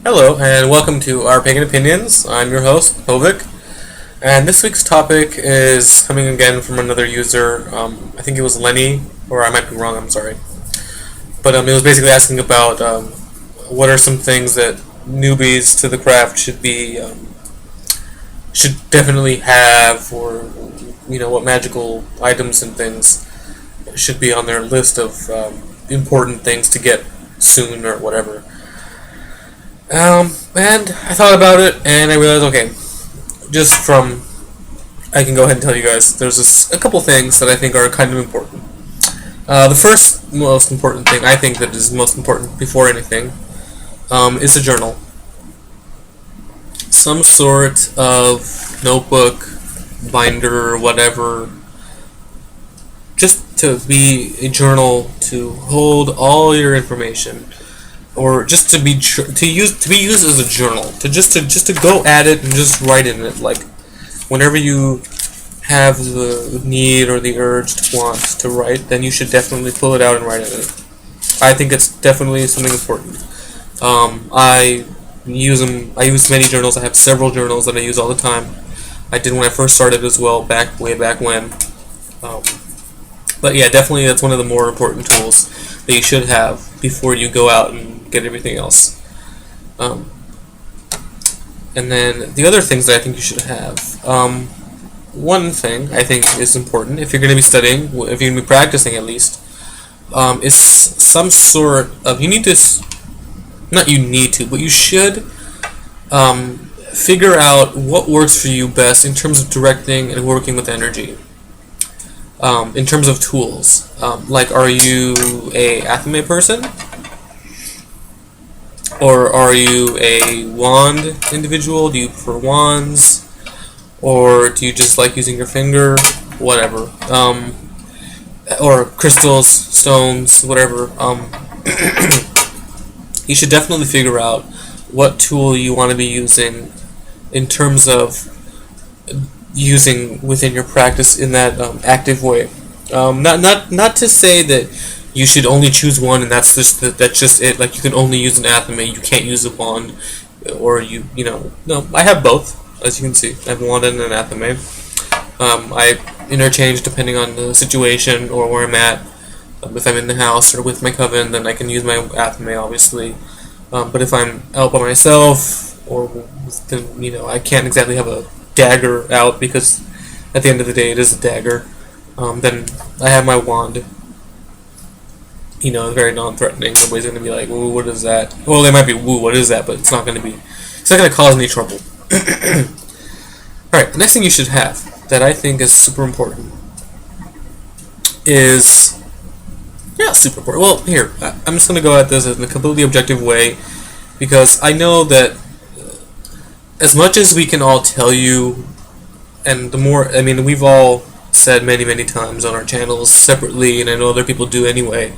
Hello, and welcome to Our Pagan Opinions. I'm your host, Hovik, and this week's topic is coming again from another user. I think it was Lenny, or I might be wrong, I'm sorry. But it was basically asking about what are some things that newbies to the craft should definitely have, or what magical items and things should be on their list of important things to get soon or whatever. And I thought about it, and I realized, okay, I can go ahead and tell you guys, there's a couple things that I think are kind of important. The first most important thing I think that is most important before anything is a journal. Some sort of notebook, binder, or whatever, just to be a journal to hold all your information, or just to be used as a journal, to go at it and just write in it, like whenever you have the need or the urge to want to write, then you should definitely pull it out and write in it. I think it's definitely something important. I use them. I use many journals. I have several journals that I use all the time. I did when I first started as well, way back when. But yeah, definitely that's one of the more important tools that you should have before you go out and get everything else. And then the other things that I think you should have. One thing I think is important if you're going to be studying, if you're going to be practicing at least, is some sort of, not you need to, but you should figure out what works for you best in terms of directing and working with energy. In terms of tools, like, are you a Athame person? Or are you a wand individual? Do you prefer wands? Or do you just like using your finger? Whatever. Or crystals, stones, whatever. You should definitely figure out what tool you want to be using in terms of using within your practice in that active way. Not to say that you should only choose one and that's just it. Like, you can only use an Athame, you can't use a wand, or no. I have both, as you can see. I have a wand and an Athame. I interchange depending on the situation or where I'm at. If I'm in the house or with my coven, then I can use my Athame, obviously. But if I'm out by myself, or then I can't exactly have a dagger out, because at the end of the day it is a dagger. Then I have my wand. Very non-threatening. Nobody's going to be like, "Ooh, what is that?" Well, they might be, "Ooh, what is that?" But it's not going to cause any trouble. Alright, the next thing you should have that I think is super important is, super important. Well, here, I'm just going to go at this in a completely objective way, because I know that as much as we can all tell you, and the more, we've all said many, many times on our channels separately, and I know other people do anyway,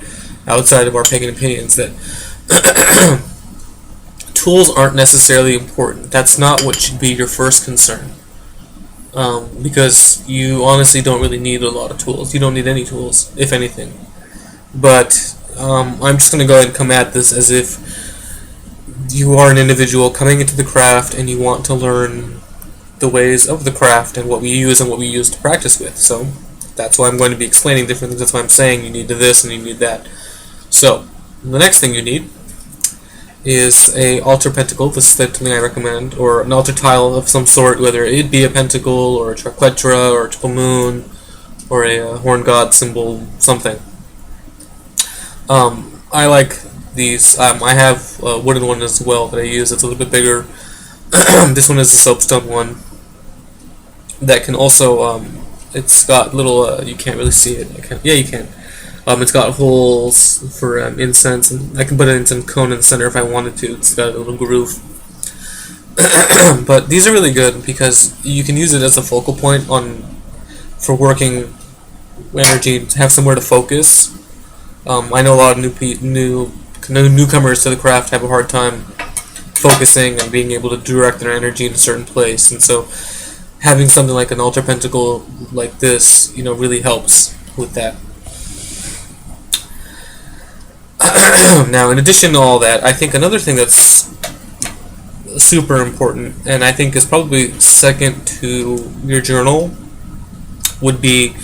outside of our pagan opinions, that tools aren't necessarily important. That's not what should be your first concern. Because you honestly don't really need a lot of tools. You don't need any tools, if anything. But I'm just going to go ahead and come at this as if you are an individual coming into the craft and you want to learn the ways of the craft and what we use to practice with. So that's why I'm going to be explaining different things. That's why I'm saying you need this and you need that. So the next thing you need is a altar pentacle. This is something I recommend, or an altar tile of some sort, whether it be a pentacle or a triquetra or a triple moon or a horn god symbol, something. I like these. I have a wooden one as well that I use. It's a little bit bigger. This one is a soapstone one that can also, it's got little, you can't really see it. Yeah, you can. It's got holes for incense, and I can put an incense cone in the center if I wanted to. It's got a little groove. But these are really good because you can use it as a focal point for working energy, to have somewhere to focus. I know a lot of newcomers to the craft have a hard time focusing and being able to direct their energy in a certain place, and so having something like an altar pentacle like this, really helps with that. Now, in addition to all that, I think another thing that's super important, and I think is probably second to your journal, would be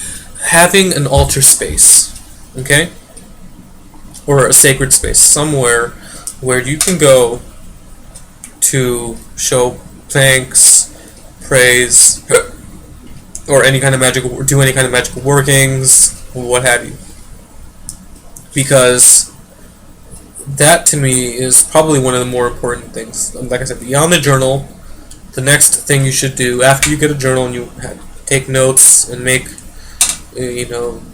having an altar space, okay? Or a sacred space, somewhere where you can go to show thanks, praise, or any kind of magical, do any kind of magical workings, what have you. Because that to me is probably one of the more important things. Like I said, beyond the journal, the next thing you should do after you get a journal and you take notes and make,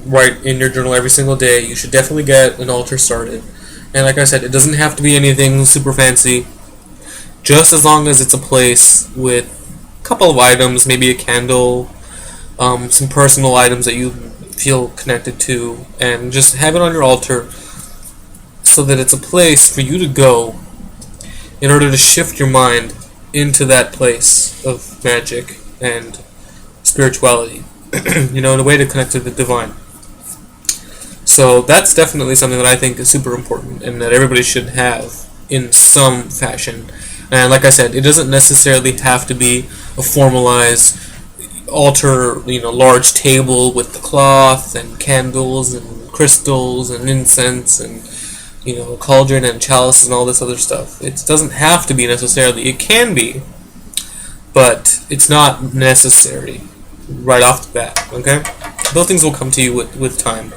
write in your journal every single day, you should definitely get an altar started. And like I said, it doesn't have to be anything super fancy, just as long as it's a place with a couple of items, maybe a candle, some personal items that you feel connected to, and just have it on your altar so that it's a place for you to go in order to shift your mind into that place of magic and spirituality, in a way to connect to the divine. So that's definitely something that I think is super important and that everybody should have in some fashion. And like I said, it doesn't necessarily have to be a formalized altar, large table with the cloth and candles and crystals and incense and cauldron and chalice and all this other stuff. It doesn't have to be necessarily. It can be, but it's not necessary right off the bat. Okay, those things will come to you with time.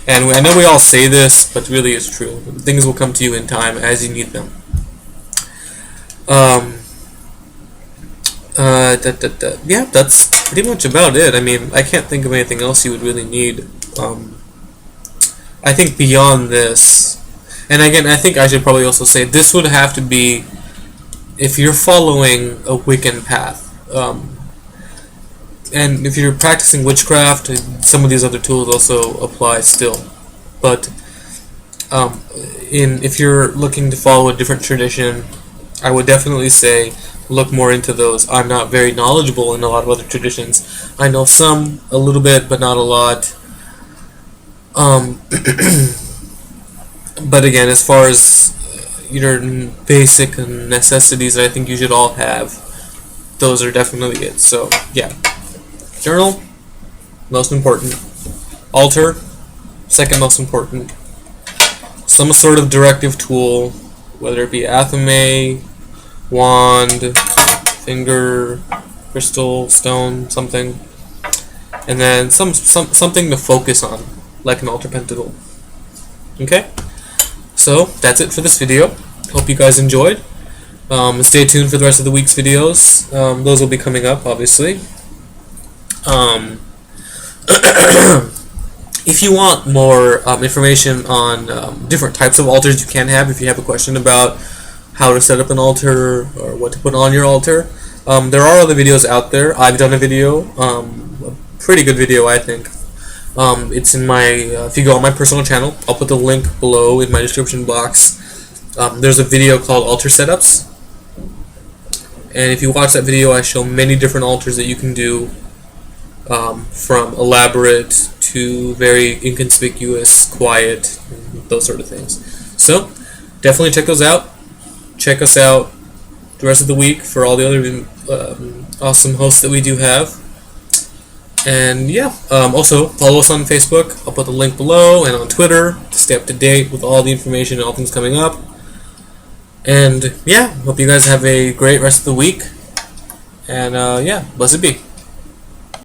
And I know we all say this, but really it's true. Things will come to you in time as you need them. Yeah, that's pretty much about it. I mean, I can't think of anything else you would really need. I think beyond this, and again, I think I should probably also say this would have to be if you're following a Wiccan path. And if you're practicing witchcraft, some of these other tools also apply still. But if you're looking to follow a different tradition, I would definitely say look more into those. I'm not very knowledgeable in a lot of other traditions. I know some, a little bit, but not a lot. But again, as far as your basic necessities that I think you should all have, those are definitely it. So, yeah. Journal, most important. Altar, second most important. Some sort of directive tool, whether it be athame, wand, finger, crystal, stone, something. And then something to focus on, like an altar pentacle. Okay? So, that's it for this video. Hope you guys enjoyed. Stay tuned for the rest of the week's videos. Those will be coming up, obviously. If you want more information on different types of altars you can have, if you have a question about how to set up an altar or what to put on your altar, there are other videos out there. I've done a video, a pretty good video, I think. It's in my, if you go on my personal channel, I'll put the link below in my description box. There's a video called Altar Setups. And if you watch that video, I show many different altars that you can do, from elaborate to very inconspicuous, quiet, those sort of things. So, definitely check those out. Check us out the rest of the week for all the other awesome hosts that we do have. And yeah, also follow us on Facebook. I'll put the link below, and on Twitter to stay up to date with all the information and all things coming up. And yeah, hope you guys have a great rest of the week. And yeah, blessed be.